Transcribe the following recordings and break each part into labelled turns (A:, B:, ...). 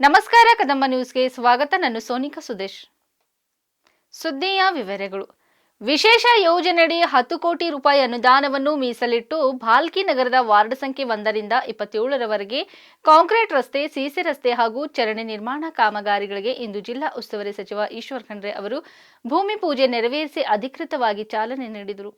A: ನಮಸ್ಕಾರ. ಕದಂಬ ನ್ಯೂಸ್ಗೆ ಸ್ವಾಗತ. ನಾನು ಸೋನಿಕಾ ಸುದೇಶ್. ಸುದ್ದಿಯ ವಿವರಗಳು. ವಿಶೇಷ ಯೋಜನೆಯಡಿ 10 ಕೋಟಿ ರೂಪಾಯಿ ಅನುದಾನವನ್ನು ಮೀಸಲಿಟ್ಟು ಭಾಲ್ಕಿ ನಗರದ ವಾರ್ಡ್ ಸಂಖ್ಯೆ 1 ರಿಂದ 27 ರವರೆಗೆ ಕಾಂಕ್ರೀಟ್ ರಸ್ತೆ, ಸಿಸಿ ರಸ್ತೆ ಹಾಗೂ ಚರಂಡಿ ನಿರ್ಮಾಣ ಕಾಮಗಾರಿಗಳಿಗೆ ಇಂದು ಜಿಲ್ಲಾ ಉಸ್ತುವಾರಿ ಸಚಿವ ಈಶ್ವರ್ ಖಂಡ್ರೆ ಅವರು ಭೂಮಿ ಪೂಜೆ ನೆರವೇರಿಸಿ ಅಧಿಕೃತವಾಗಿ ಚಾಲನೆ ನೀಡಿದರು.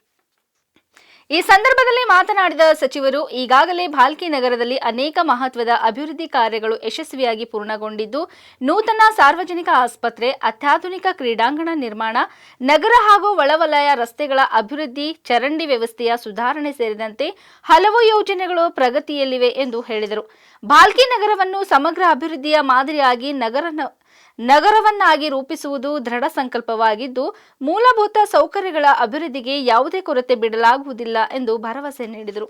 A: ಈ ಸಂದರ್ಭದಲ್ಲಿ ಮಾತನಾಡಿದ ಸಚಿವರು, ಈಗಾಗಲೇ ಭಾಲ್ಕಿ ನಗರದಲ್ಲಿ ಅನೇಕ ಮಹತ್ವದ ಅಭಿವೃದ್ಧಿ ಕಾರ್ಯಗಳು ಯಶಸ್ವಿಯಾಗಿ ಪೂರ್ಣಗೊಂಡಿದ್ದು, ನೂತನ ಸಾರ್ವಜನಿಕ ಆಸ್ಪತ್ರೆ, ಅತ್ಯಾಧುನಿಕ ಕ್ರೀಡಾಂಗಣ ನಿರ್ಮಾಣ, ನಗರ ಹಾಗೂ ಒಳವಲಯ ರಸ್ತೆಗಳ ಅಭಿವೃದ್ಧಿ, ಚರಂಡಿ ವ್ಯವಸ್ಥೆಯ ಸುಧಾರಣೆ ಸೇರಿದಂತೆ ಹಲವು ಯೋಜನೆಗಳು ಪ್ರಗತಿಯಲ್ಲಿವೆ ಎಂದು ಹೇಳಿದರು. ಭಾಲ್ಕಿ ನಗರವನ್ನು ಸಮಗ್ರ ಅಭಿವೃದ್ಧಿಯ ಮಾದರಿಯಾಗಿ ನಗರವನ್ನಾಗಿ ರೂಪಿಸುವುದು ದೃಢ ಸಂಕಲ್ಪವಾಗಿದ್ದು, ಮೂಲಭೂತ ಸೌಕರ್ಯಗಳ ಅಭಿವೃದ್ಧಿಗೆ ಯಾವುದೇ ಕೊರತೆ ಬಿಡಲಾಗುವುದಿಲ್ಲ ಎಂದು ಭರವಸೆ ನೀಡಿದರು.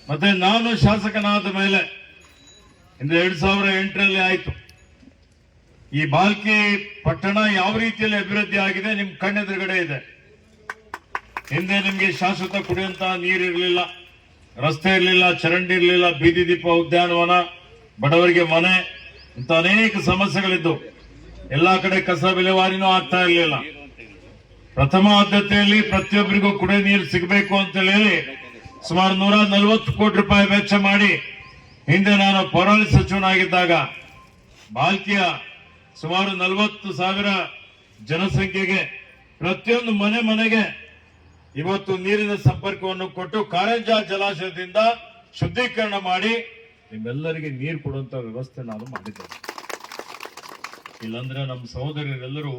B: ಮತ್ತೆ ನಾನು ಶಾಸಕನಾದ ಮೇಲೆ 2008ರಲ್ಲಿ ಆಯಿತು. ಈ ಭಾಲ್ಕಿ ಪಟ್ಟಣ ಯಾವ ರೀತಿಯಲ್ಲಿ ಅಭಿವೃದ್ಧಿ ಆಗಿದೆ ನಿಮ್ ಕಣ್ಣೆದುರುಗಡೆ ಇದೆ. ಹಿಂದೆ ನಿಮ್ಗೆ ಶಾಶ್ವತ ಕುಡಿಯುವಂತ ನೀರಿರಲಿಲ್ಲ, ರಸ್ತೆ ಇರಲಿಲ್ಲ, ಚರಂಡಿ ಇರಲಿಲ್ಲ, ಬೀದಿ ದೀಪ ಉದ್ಯಾನವನ, ಬಡವರಿಗೆ ಮನೆ, ಇಂತ ಅನೇಕ ಸಮಸ್ಯೆಗಳಿದ್ದು ಎಲ್ಲಾ ಕಡೆ ಕಸ ವಿಲೇವಾರಿನೂ ಆಗ್ತಾ ಇರಲಿಲ್ಲ. ಪ್ರಥಮ ಆದ್ಯತೆಯಲ್ಲಿ ಪ್ರತಿಯೊಬ್ಬರಿಗೂ ಕುಡಿಯ ನೀರು ಸಿಗಬೇಕು ಅಂತ ಹೇಳಿ ಸುಮಾರು 140 ಕೋಟಿ ರೂಪಾಯಿ ವೆಚ್ಚ ಮಾಡಿ, ಹಿಂದೆ ನಾನು ಪೌರಾಣಿಕ ಸಚಿವನಾಗಿದ್ದಾಗ ಭಾಲ್ಕಿಯ ಸುಮಾರು 40,000 ಜನಸಂಖ್ಯೆಗೆ ಪ್ರತಿಯೊಂದು ಮನೆಗೆ ಇವತ್ತು ನೀರಿನ ಸಂಪರ್ಕವನ್ನು ಕೊಟ್ಟು ಕಾರಂಜಾ ಜಲಾಶಯದಿಂದ ಶುದ್ಧೀಕರಣ ಮಾಡಿ ನಿಮ್ಮೆಲ್ಲರಿಗೆ ನೀರು ಕೊಡುವಂತ ವ್ಯವಸ್ಥೆ ನಾನು ಮಾಡಿದ್ದೇನೆ. ಇಲ್ಲಾಂದ್ರೆ ನಮ್ಮ ಸಹೋದರರೆಲ್ಲರೂ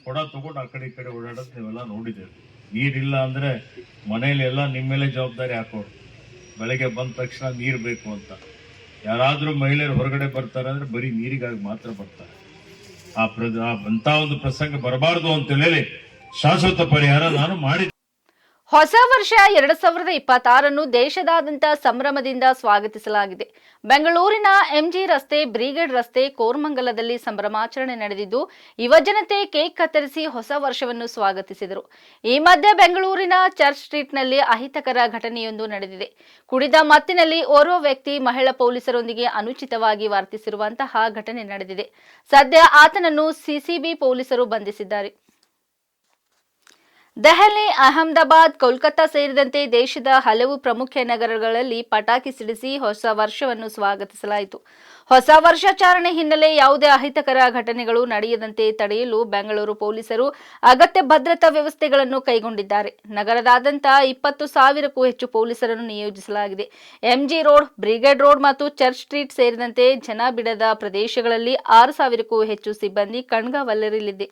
B: ಕೊಡ ತಗೊಂಡು ಆ ಕಡೆ ಈ ಕಡೆ ಓಡಾಡೋದು ನೀವೆಲ್ಲ ನೋಡಿದ್ದೇವೆ. ನೀರಿಲ್ಲ ಅಂದ್ರೆ ಮನೆಯಲ್ಲಿ ಎಲ್ಲ ನಿಮ್ಮ ಮೇಲೆ ಜವಾಬ್ದಾರಿ ಹಾಕೋರು. ಬೆಳಗ್ಗೆ ಬಂದ ತಕ್ಷಣ ನೀರು ಬೇಕು ಅಂತ ಯಾರಾದ್ರೂ ಮಹಿಳೆಯರು ಹೊರಗಡೆ ಬರ್ತಾರೆ ಅಂದ್ರೆ ಬರೀ ನೀರಿಗಾಗಿ ಮಾತ್ರ ಬರ್ತಾರೆ. ಅಂತ ಒಂದು ಪ್ರಸಂಗ ಬರಬಾರದು ಅಂತ ಹೇಳಿ ಶಾಶ್ವತ ಪರಿಹಾರ ನಾನು ಮಾಡಿದ್ದೆ.
A: ಹೊಸ ವರ್ಷ 2026 ದೇಶದಾದ್ಯಂತ ಸಂಭ್ರಮದಿಂದ ಸ್ವಾಗತಿಸಲಾಗಿದೆ. ಬೆಂಗಳೂರಿನ ಎಂಜಿ ರಸ್ತೆ, ಬ್ರಿಗೇಡ್ ರಸ್ತೆ, ಕೋರಮಂಗಲದಲ್ಲಿ ಸಂಭ್ರಮಾಚರಣೆ ನಡೆದಿದ್ದು, ಯುವಜನತೆ ಕೇಕ್ ಕತ್ತರಿಸಿ ಹೊಸ ವರ್ಷವನ್ನು ಸ್ವಾಗತಿಸಿದರು. ಈ ಮಧ್ಯೆ ಬೆಂಗಳೂರಿನ ಚರ್ಚ್ ಸ್ಟ್ರೀಟ್ನಲ್ಲಿ ಅಹಿತಕರ ಘಟನೆಯೊಂದು ನಡೆದಿದೆ. ಕುಡಿದ ಮತ್ತಿನಲ್ಲಿ ಓರ್ವ ವ್ಯಕ್ತಿ ಮಹಿಳಾ ಪೊಲೀಸರೊಂದಿಗೆ ಅನುಚಿತವಾಗಿ ವರ್ತಿಸಿರುವಂತಹ ಘಟನೆ ನಡೆದಿದೆ. ಸದ್ಯ ಆತನನ್ನು ಸಿಸಿಬಿ ಪೊಲೀಸರು ಬಂಧಿಸಿದ್ದಾರೆ. ದೆಹಲಿ, ಅಹಮದಾಬಾದ್, ಕೋಲ್ಕತ್ತಾ ಸೇರಿದಂತೆ ದೇಶದ ಹಲವು ಪ್ರಮುಖ ನಗರಗಳಲ್ಲಿ ಪಟಾಕಿ ಸಿಡಿಸಿ ಹೊಸ ವರ್ಷವನ್ನು ಸ್ವಾಗತಿಸಲಾಯಿತು. ಹೊಸ ವರ್ಷಾಚರಣೆ ಹಿನ್ನೆಲೆ ಯಾವುದೇ ಅಹಿತಕರ ಘಟನೆಗಳು ನಡೆಯದಂತೆ ತಡೆಯಲು ಬೆಂಗಳೂರು ಪೊಲೀಸರು ಅಗತ್ಯ ಭದ್ರತಾ ವ್ಯವಸ್ಥೆಗಳನ್ನು ಕೈಗೊಂಡಿದ್ದಾರೆ. ನಗರದಾದ್ಯಂತ 20,000ಕ್ಕೂ ಹೆಚ್ಚು ಪೊಲೀಸರನ್ನು ನಿಯೋಜಿಸಲಾಗಿದೆ. ಎಂಜಿ ರೋಡ್, ಬ್ರಿಗೇಡ್ ರೋಡ್ ಮತ್ತು ಚರ್ಚ್ ಸ್ಟ್ರೀಟ್ ಸೇರಿದಂತೆ ಜನಬಿಡದ ಪ್ರದೇಶಗಳಲ್ಲಿ 6,000ಕ್ಕೂ ಹೆಚ್ಚು ಸಿಬ್ಬಂದಿ ಕಣ್ಗಾವಲಿರಲಿದೆ.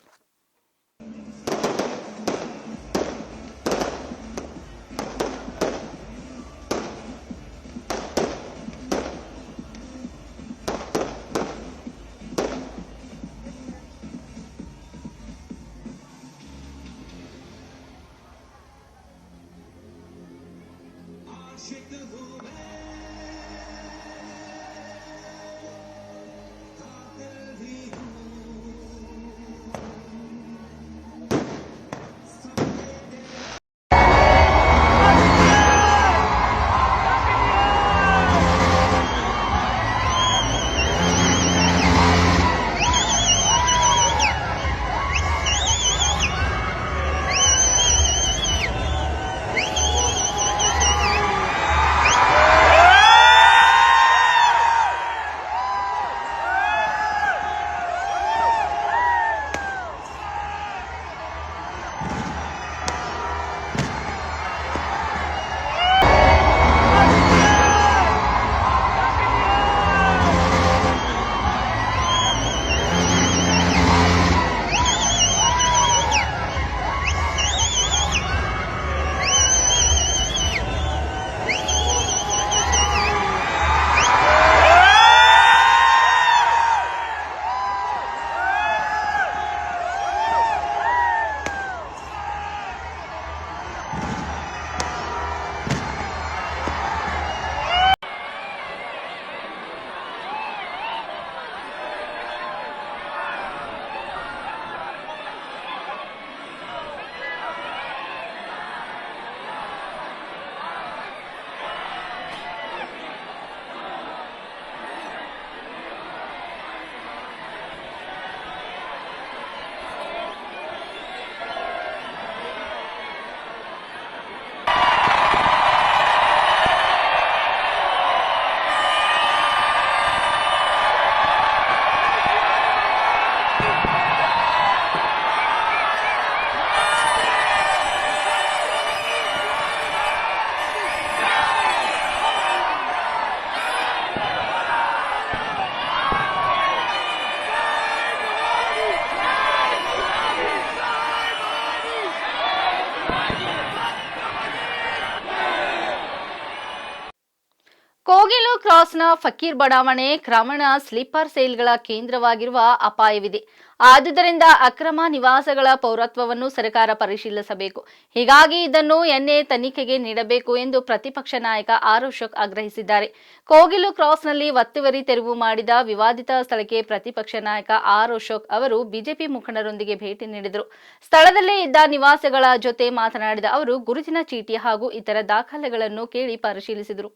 A: ಕೋಗಿಲು ಕ್ರಾಸ್ನ ಫಕೀರ್ ಬಡಾವಣೆ ಕ್ರಮಣ ಸ್ಲೀಪರ್ ಸೇಲ್ಗಳ ಕೇಂದ್ರವಾಗಿರುವ ಅಪಾಯವಿದೆ. ಆದುದರಿಂದ ಅಕ್ರಮ ನಿವಾಸಗಳ ಪೌರತ್ವವನ್ನು ಸರ್ಕಾರ ಪರಿಶೀಲಿಸಬೇಕು. ಹೀಗಾಗಿ ಇದನ್ನು ಎನ್ಐಎ ತನಿಖೆಗೆ ನೀಡಬೇಕು ಎಂದು ಪ್ರತಿಪಕ್ಷ ನಾಯಕ ಆರ್ ಅಶೋಕ್ ಆಗ್ರಹಿಸಿದ್ದಾರೆ. ಕೋಗಿಲು ಕ್ರಾಸ್ನಲ್ಲಿ ಒತ್ತುವರಿ ತೆರವು ಮಾಡಿದ ವಿವಾದಿತ ಸ್ಥಳಕ್ಕೆ ಪ್ರತಿಪಕ್ಷ ನಾಯಕ ಆರ್ ಅಶೋಕ್ ಅವರು ಬಿಜೆಪಿ ಮುಖಂಡರೊಂದಿಗೆ ಭೇಟಿ ನೀಡಿದರು. ಸ್ಥಳದಲ್ಲೇ ಇದ್ದ ನಿವಾಸಿಗಳ ಜೊತೆ ಮಾತನಾಡಿದ ಅವರು ಗುರುತಿನ ಚೀಟಿ ಹಾಗೂ ಇತರ ದಾಖಲೆಗಳನ್ನು ಕೇಳಿ ಪರಿಶೀಲಿಸಿದರು.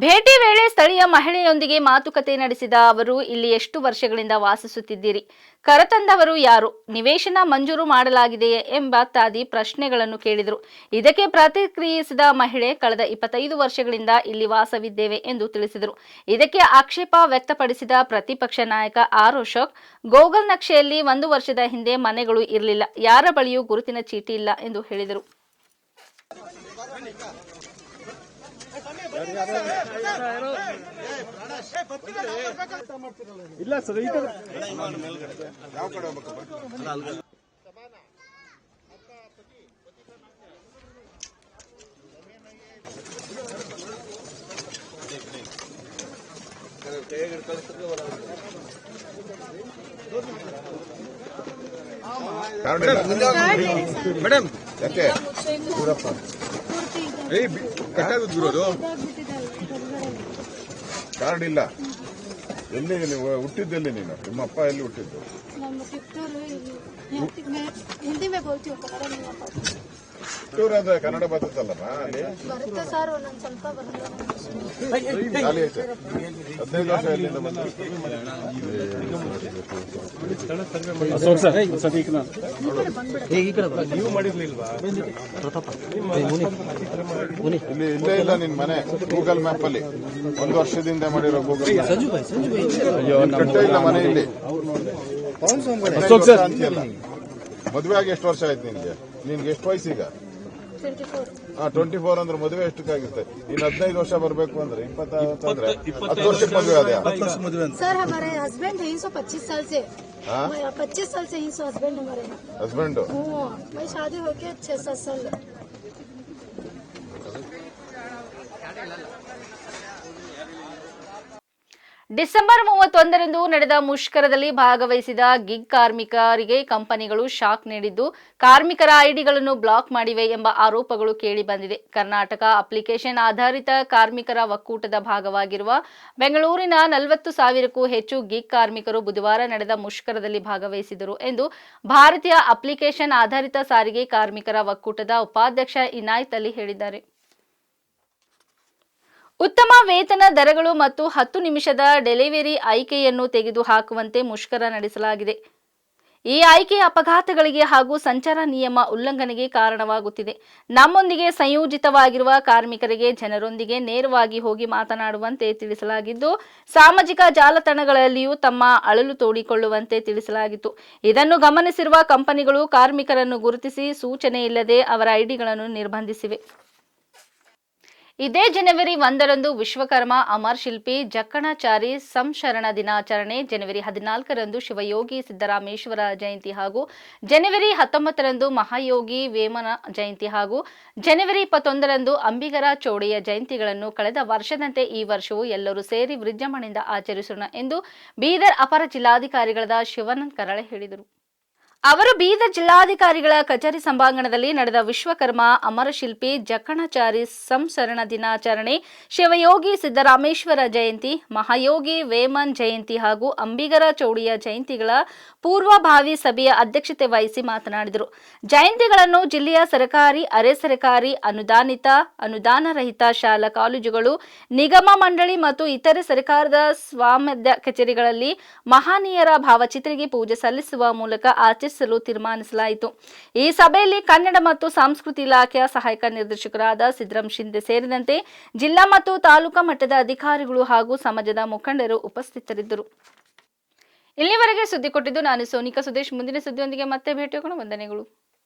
A: ಭೇಟಿ ವೇಳೆ ಸ್ಥಳೀಯ ಮಹಿಳೆಯೊಂದಿಗೆ ಮಾತುಕತೆ ನಡೆಸಿದ ಅವರು, ಇಲ್ಲಿ ಎಷ್ಟು ವರ್ಷಗಳಿಂದ ವಾಸಿಸುತ್ತಿದ್ದೀರಿ? ಕರೆತಂದವರು ಯಾರು? ನಿವೇಶನ ಮಂಜೂರು ಮಾಡಲಾಗಿದೆಯೇ ಎಂಬ ಪ್ರಶ್ನೆಗಳನ್ನು ಕೇಳಿದರು. ಇದಕ್ಕೆ ಪ್ರತಿಕ್ರಿಯಿಸಿದ ಮಹಿಳೆ, ಕಳೆದ 25 ವರ್ಷಗಳಿಂದ ಇಲ್ಲಿ ವಾಸವಿದ್ದೇವೆ ಎಂದು ತಿಳಿಸಿದರು. ಇದಕ್ಕೆ ಆಕ್ಷೇಪ ವ್ಯಕ್ತಪಡಿಸಿದ ಪ್ರತಿಪಕ್ಷ ನಾಯಕ ಆರ್ ಅಶೋಕ್, ಗೂಗಲ್ ನಕ್ಷೆಯಲ್ಲಿ 1 ವರ್ಷದ ಹಿಂದೆ ಮನೆಗಳು ಇರಲಿಲ್ಲ, ಯಾರ ಬಳಿಯೂ ಗುರುತಿನ ಚೀಟಿ ಇಲ್ಲ ಎಂದು ಹೇಳಿದರು.
C: ಇಲ್ಲ ಸರ್, ಈ ಕಡೆ
D: ಯಾವ ಕಡೆ ಹೋಗ್ಬೇಕಪ್ಪ? ಮೇಡಮ್ ಯಾಕೆ ಊರಪ್ಪ ಕಟ್ಟಾಗುತ್ತೆ ಗುರೋದು ಕಾರ್ಡ್ ಇಲ್ಲ. ಎಲ್ಲಿ ನೀವು ಹುಟ್ಟಿದ್ದೆಲ್ಲಿ? ನೀನು ನಿಮ್ಮ ಅಪ್ಪ ಎಲ್ಲಿ ಹುಟ್ಟಿದ್ದು?
E: हिंदी में बोलती हूँ, कन्नड़ नहीं आता।
D: ಹುಟ್ಟೂರು ಅಂದ್ರೆ ಕನ್ನಡ ಬರ್ತದಲ್ಲಮ್ಮ. ಅಲ್ಲಿ
E: ಬರುತ್ತೆ ಸರ್, ಒಂದೊಂದು ಸ್ವಲ್ಪ ಬರಲ್ಲ.
D: ಖಾಲಿ ಐತೆ. 15 ವರ್ಷ ಎಲ್ಲಿಂದ ಬಂದು?
C: ನೀವು ಮಾಡಿರ್ಲಿಲ್ವಾ?
D: ಇಲ್ಲಿ ಇಲ್ಲೇ ಇಲ್ಲ ನಿನ್ ಮನೆ. ಗೂಗಲ್ ಮ್ಯಾಪ್ ಅಲ್ಲಿ 1 ವರ್ಷದಿಂದ ಮಾಡಿರೋ ಗೂಗಲ್ ಕಟ್ಟೇ ಇಲ್ಲ ಮನೆ ಇಲ್ಲಿ. ಅಂತೀಯಲ್ಲ, ಮದುವೆ ಆಗಿ ಎಷ್ಟು ವರ್ಷ ಆಯ್ತು ನಿನ್ಗೆ? ನಿನ್ಗೆ ಎಷ್ಟು ವಯಸ್ಸು ಈಗ? 24 ಅಂದ್ರೆ ಮದುವೆ ಎಷ್ಟಕ್ಕಾಗುತ್ತೆ? ಇನ್ನು 15 ವರ್ಷ ಬರ್ಬೇಕು ಅಂದ್ರೆ 20 ಅಂದ್ರೆ 10 ವರ್ಷಕ್ಕೆ ಮದುವೆ ಆದ.
E: सर हमारे हस्बैंड है 125 साल से। 25 साल से 100 हस्बैंड हमारे।
D: ಹಸ್ಬೆಂಡ್
E: मैं शादी होके 6-7 साल।
A: ಡಿಸೆಂಬರ್ 31ರಂದು ನಡೆದ ಮುಷ್ಕರದಲ್ಲಿ ಭಾಗವಹಿಸಿದ ಗಿಗ್ ಕಾರ್ಮಿಕರಿಗೆ ಕಂಪನಿಗಳು ಶಾಕ್ ನೀಡಿದ್ದು, ಕಾರ್ಮಿಕರ ಐಡಿಗಳನ್ನು ಬ್ಲಾಕ್ ಮಾಡಿವೆ ಎಂಬ ಆರೋಪಗಳು ಕೇಳಿಬಂದಿದೆ. ಕರ್ನಾಟಕ ಅಪ್ಲಿಕೇಶನ್ ಆಧಾರಿತ ಕಾರ್ಮಿಕರ ಒಕ್ಕೂಟದ ಭಾಗವಾಗಿರುವ ಬೆಂಗಳೂರಿನ 40,000ಕ್ಕೂ ಹೆಚ್ಚು ಗಿಗ್ ಕಾರ್ಮಿಕರು ಬುಧವಾರ ನಡೆದ ಮುಷ್ಕರದಲ್ಲಿ ಭಾಗವಹಿಸಿದರು ಎಂದು ಭಾರತೀಯ ಅಪ್ಲಿಕೇಶನ್ ಆಧಾರಿತ ಸಾರಿಗೆ ಕಾರ್ಮಿಕರ ಒಕ್ಕೂಟದ ಉಪಾಧ್ಯಕ್ಷ ಇನಾಯತ್ ಅಲಿ ಹೇಳಿದ್ದಾರೆ. ಉತ್ತಮ ವೇತನ ದರಗಳು ಮತ್ತು 10 ನಿಮಿಷದ ಡೆಲಿವರಿ ಆಯ್ಕೆಯನ್ನು ತೆಗೆದುಹಾಕುವಂತೆ ಮುಷ್ಕರ ನಡೆಸಲಾಗಿದೆ. ಈ ಆಯ್ಕೆ ಅಪಘಾತಗಳಿಗೆ ಹಾಗೂ ಸಂಚಾರ ನಿಯಮ ಉಲ್ಲಂಘನೆಗೆ ಕಾರಣವಾಗುತ್ತಿದೆ. ನಮ್ಮೊಂದಿಗೆ ಸಂಯೋಜಿತವಾಗಿರುವ ಕಾರ್ಮಿಕರಿಗೆ ಜನರೊಂದಿಗೆ ನೇರವಾಗಿ ಹೋಗಿ ಮಾತನಾಡುವಂತೆ ತಿಳಿಸಲಾಗಿದ್ದು, ಸಾಮಾಜಿಕ ಜಾಲತಾಣಗಳಲ್ಲಿಯೂ ತಮ್ಮ ಅಳಲು ತೋಡಿಕೊಳ್ಳುವಂತೆ ತಿಳಿಸಲಾಗಿತ್ತು. ಇದನ್ನು ಗಮನಿಸಿರುವ ಕಂಪನಿಗಳು ಕಾರ್ಮಿಕರನ್ನು ಗುರುತಿಸಿ ಸೂಚನೆ ಇಲ್ಲದೆ ಅವರ ಐಡಿಗಳನ್ನು ನಿರ್ಬಂಧಿಸಿವೆ. ಇದೇ ಜನವರಿ 1ರಂದು ವಿಶ್ವಕರ್ಮ ಅಮರ್ ಶಿಲ್ಪಿ ಜಕ್ಕಣಾಚಾರಿ ಸಂಶರಣ ದಿನಾಚರಣೆ, ಜನವರಿ 14ರಂದು ಶಿವಯೋಗಿ ಸಿದ್ದರಾಮೇಶ್ವರ ಜಯಂತಿ ಹಾಗೂ ಜನವರಿ 19ರಂದು ಮಹಾಯೋಗಿ ವೇಮನ ಜಯಂತಿ ಹಾಗೂ ಜನವರಿ 21ರಂದು ಅಂಬಿಗರ ಚೌಡೆಯ ಜಯಂತಿಗಳನ್ನು ಕಳೆದ ವರ್ಷದಂತೆ ಈ ವರ್ಷವೂ ಎಲ್ಲರೂ ಸೇರಿ ವಿಜೃಂಭಣೆಯಿಂದ ಆಚರಿಸೋಣ ಎಂದು ಬೀದರ್ ಅಪರ ಜಿಲ್ಲಾಧಿಕಾರಿಗಳಾದ ಶಿವಾನಂದ ಕರಾಳೆ ಹೇಳಿದರು. ಅವರು ಬೀದರ್ ಜಿಲ್ಲಾಧಿಕಾರಿಗಳ ಕಚೇರಿ ಸಭಾಂಗಣದಲ್ಲಿ ನಡೆದ ವಿಶ್ವಕರ್ಮ ಅಮರಶಿಲ್ಪಿ ಜಕ್ಕಣಾಚಾರಿ ಸಂಸ್ಮರಣ ದಿನಾಚರಣೆ, ಶಿವಯೋಗಿ ಸಿದ್ದರಾಮೇಶ್ವರ ಜಯಂತಿ, ಮಹಾಯೋಗಿ ವೇಮನ್ ಜಯಂತಿ ಹಾಗೂ ಅಂಬಿಗರ ಚೌಡಿಯ ಜಯಂತಿಗಳ ಪೂರ್ವಭಾವಿ ಸಭೆಯ ಅಧ್ಯಕ್ಷತೆ ವಹಿಸಿ ಮಾತನಾಡಿದರು. ಜಯಂತಿಗಳನ್ನು ಜಿಲ್ಲೆಯ ಸರ್ಕಾರಿ, ಅರೆ ಸರ್ಕಾರಿ, ಅನುದಾನಿತ, ಅನುದಾನ ರಹಿತ ಶಾಲಾ ಕಾಲೇಜುಗಳು, ನಿಗಮ ಮಂಡಳಿ ಮತ್ತು ಇತರೆ ಸರ್ಕಾರದ ಸ್ವಾಮ್ಯದ ಕಚೇರಿಗಳಲ್ಲಿ ಮಹನೀಯರ ಭಾವಚಿತ್ರಕ್ಕೆ ಪೂಜೆ ಸಲ್ಲಿಸುವ ಮೂಲಕ ಆಚರಿಸಲು ತೀರ್ಮಾನಿಸಲಾಯಿತು. ಈ ಸಭೆಯಲ್ಲಿ ಕನ್ನಡ ಮತ್ತು ಸಂಸ್ಕೃತಿ ಇಲಾಖೆಯ ಸಹಾಯಕ ನಿರ್ದೇಶಕರಾದ ಸಿದ್ದರಾಮ್ ಶಿಂದೆ ಸೇರಿದಂತೆ ಜಿಲ್ಲಾ ಮತ್ತು ತಾಲೂಕಾ ಮಟ್ಟದ ಅಧಿಕಾರಿಗಳು ಹಾಗೂ ಸಮಾಜದ ಮುಖಂಡರು ಉಪಸ್ಥಿತರಿದ್ದರು. ಇಲ್ಲಿವರೆಗೆ ಸುದ್ದಿ ಕೊಟ್ಟಿದ್ದು ನಾನು ಸೋನಿಕಾ ಸುದೇಶ್. ಮುಂದಿನ ಸುದ್ದಿಯೊಂದಿಗೆ ಮತ್ತೆ ಭೇಟಿಯಾಗೋಣ. ವಂದನೆಗಳು.